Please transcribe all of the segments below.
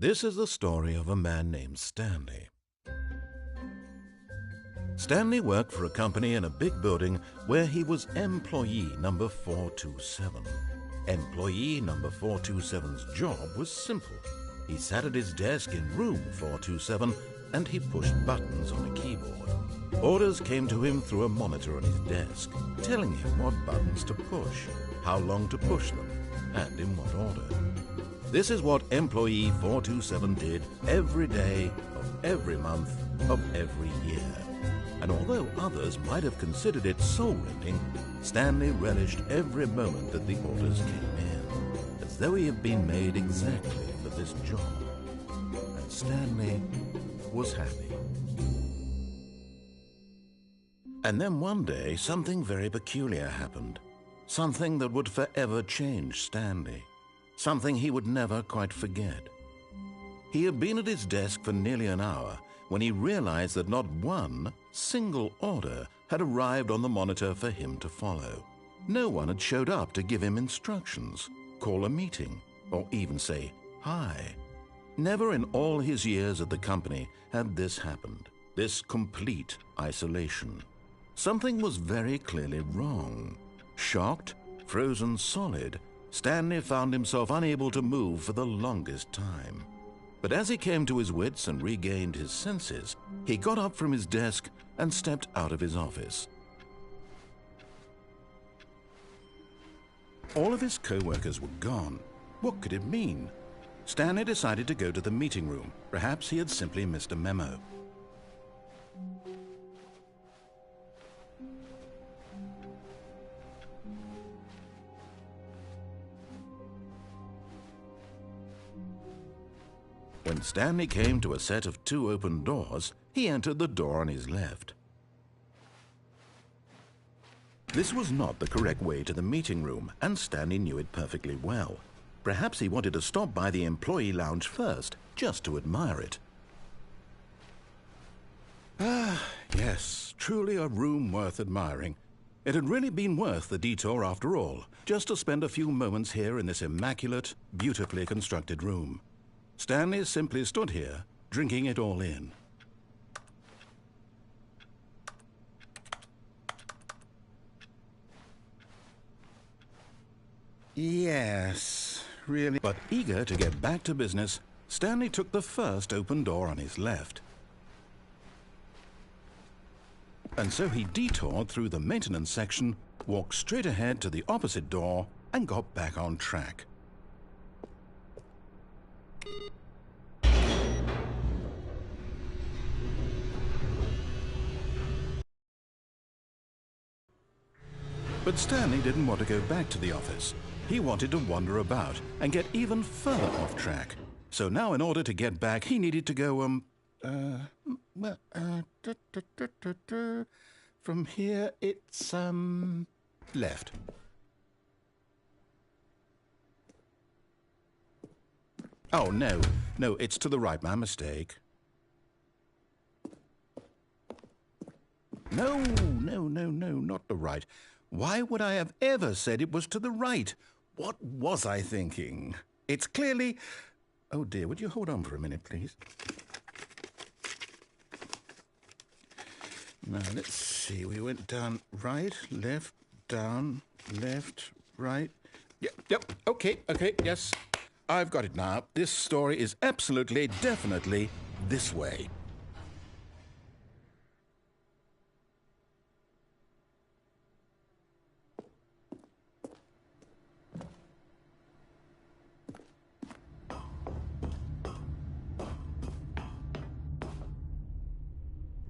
This is the story of a man named Stanley. Stanley worked for a company in a big building where he was employee number 427. Employee number 427's job was simple. He sat at his desk in room 427 and he pushed buttons on a keyboard. Orders came to him through a monitor on his desk, telling him what buttons to push, how long to push them, and in what order. This is what employee 427 did every day of every month of every year. And although others might have considered it soul-rending, Stanley relished every moment that the orders came in, as though he had been made exactly for this job. And Stanley was happy. And then one day, something very peculiar happened. Something that would forever change Stanley. Something he would never quite forget. He had been at his desk for nearly an hour when he realized that not one single order had arrived on the monitor for him to follow. No one had showed up to give him instructions, call a meeting, or even say hi. Never in all his years at the company had this happened, this complete isolation. Something was very clearly wrong. Shocked, frozen solid, Stanley found himself unable to move for the longest time. But as he came to his wits and regained his senses, he got up from his desk and stepped out of his office. All of his co-workers were gone. What could it mean? Stanley decided to go to the meeting room. Perhaps he had simply missed a memo. When Stanley came to a set of 2 open doors, he entered the door on his left. This was not the correct way to the meeting room, and Stanley knew it perfectly well. Perhaps he wanted to stop by the employee lounge first, just to admire it. Ah, yes, truly a room worth admiring. It had really been worth the detour after all, just to spend a few moments here in this immaculate, beautifully constructed room. Stanley simply stood here, drinking it all in. Yes, really. But eager to get back to business, Stanley took the first open door on his left. And so he detoured through the maintenance section, walked straight ahead to the opposite door, and got back on track. But Stanley didn't want to go back to the office. He wanted to wander about and get even further off track. So now in order to get back, he needed to go, from here it's, left. Oh, no, it's to the right, my mistake. No, not the right. Why would I have ever said it was to the right? What was I thinking? It's clearly... Oh dear, would you hold on for a minute, please? Now, let's see. We went down right, left, down, left, right. Yep, okay, yes. I've got it now. This story is absolutely, definitely this way.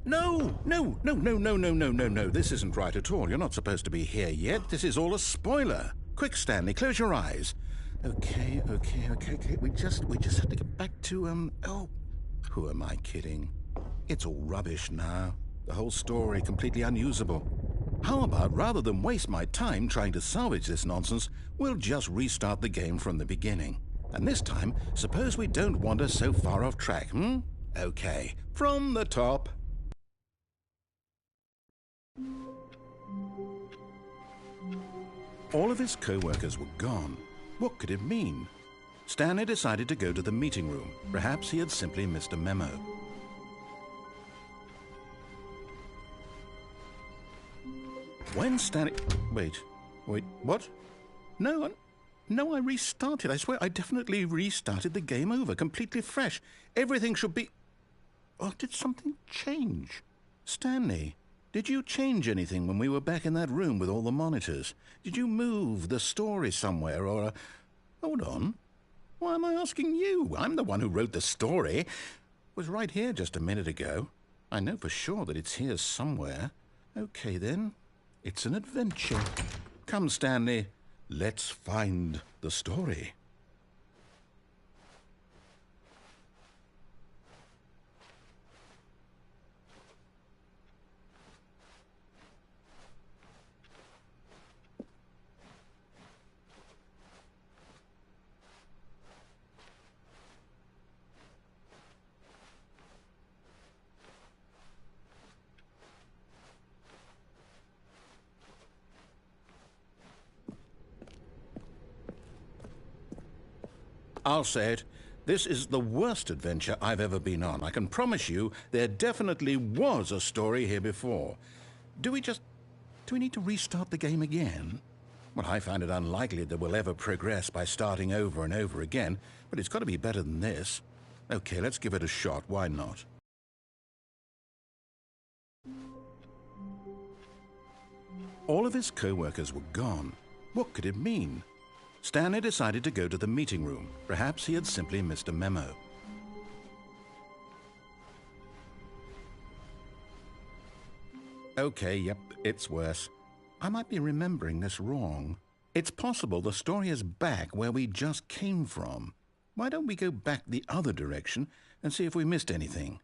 No. This isn't right at all. You're not supposed to be here yet. This is all a spoiler. Quick, Stanley, close your eyes. Okay. We just have to get back to, oh, who am I kidding? It's all rubbish now. The whole story completely unusable. How about, rather than waste my time trying to salvage this nonsense, we'll just restart the game from the beginning. And this time, suppose we don't wander so far off track, Okay, from the top. All of his co-workers were gone. What could it mean? Stanley decided to go to the meeting room. Perhaps he had simply missed a memo. When Stanley... Wait, what? No, I restarted. I swear I definitely restarted the game over, completely fresh. Everything should be... Oh, did something change? Stanley, did you change anything when we were back in that room with all the monitors? Did you move the story somewhere or... Hold on. Why am I asking you? I'm the one who wrote the story. It was right here just a minute ago. I know for sure that it's here somewhere. Okay, then. It's an adventure. Come, Stanley. Let's find the story. I'll say it. This is the worst adventure I've ever been on. I can promise you there definitely was a story here before. Do we need to restart the game again? Well, I find it unlikely that we'll ever progress by starting over and over again, but it's got to be better than this. Okay, let's give it a shot. Why not? All of his co-workers were gone. What could it mean? Stanley decided to go to the meeting room. Perhaps he had simply missed a memo. Okay, yep, it's worse. I might be remembering this wrong. It's possible the story is back where we just came from. Why don't we go back the other direction and see if we missed anything?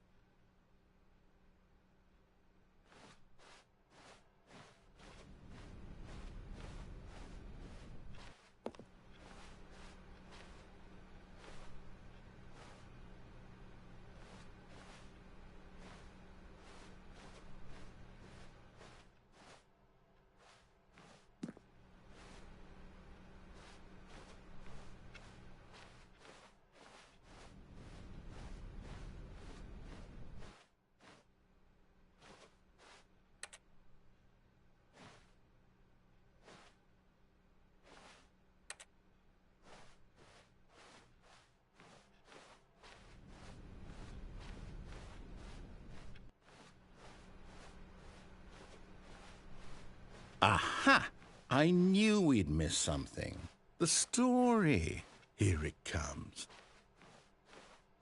Aha! I knew we'd miss something. The story. Here it comes.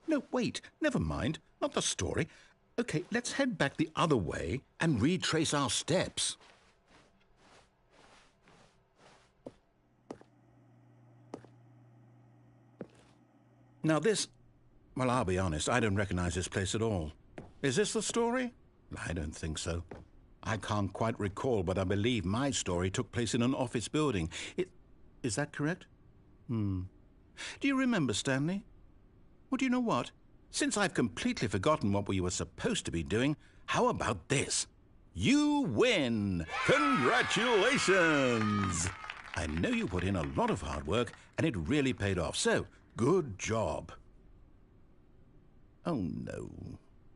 No, wait. Never mind. Not the story. Okay, let's head back the other way and retrace our steps. Now this... Well, I'll be honest. I don't recognize this place at all. Is this the story? I don't think so. I can't quite recall, but I believe my story took place in an office building. Is that correct? Do you remember, Stanley? Well, do you know what? Since I've completely forgotten what we were supposed to be doing, how about this? You win! Congratulations! I know you put in a lot of hard work, and it really paid off, so good job. Oh, no.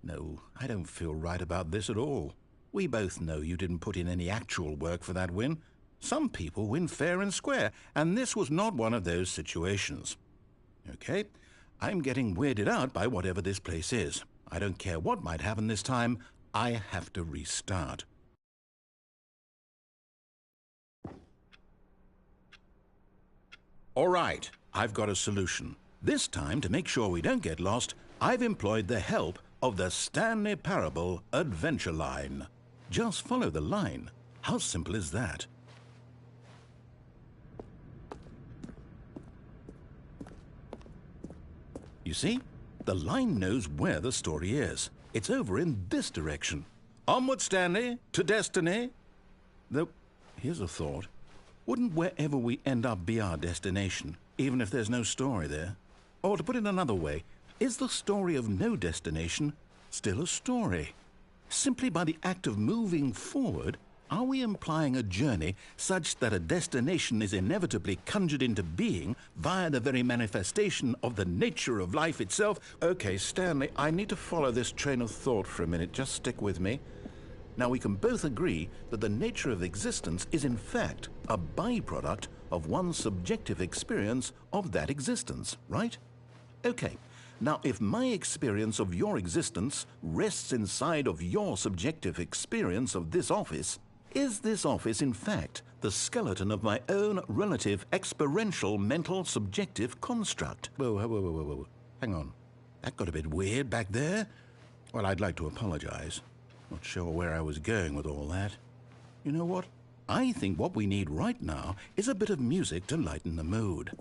No, I don't feel right about this at all. We both know you didn't put in any actual work for that win. Some people win fair and square, and this was not one of those situations. Okay, I'm getting weirded out by whatever this place is. I don't care what might happen this time. I have to restart. All right, I've got a solution. This time, to make sure we don't get lost, I've employed the help of the Stanley Parable Adventure Line. Just follow the line. How simple is that? You see? The line knows where the story is. It's over in this direction. Onward, Stanley, to destiny. Though, here's a thought. Wouldn't wherever we end up be our destination, even if there's no story there? Or to put it another way, is the story of no destination still a story? Simply by the act of moving forward, Are we implying a journey such that a destination is inevitably conjured into being via the very manifestation of the nature of life itself? Okay, Stanley, I need to follow this train of thought for a minute. Just stick with me. Now, we can both agree that the nature of existence is in fact a byproduct of one's subjective experience of that existence, right? Okay. Now, if my experience of your existence rests inside of your subjective experience of this office, is this office, in fact, the skeleton of my own relative experiential mental subjective construct? Whoa. Hang on. That got a bit weird back there. Well, I'd like to apologize. Not sure where I was going with all that. You know what? I think what we need right now is a bit of music to lighten the mood.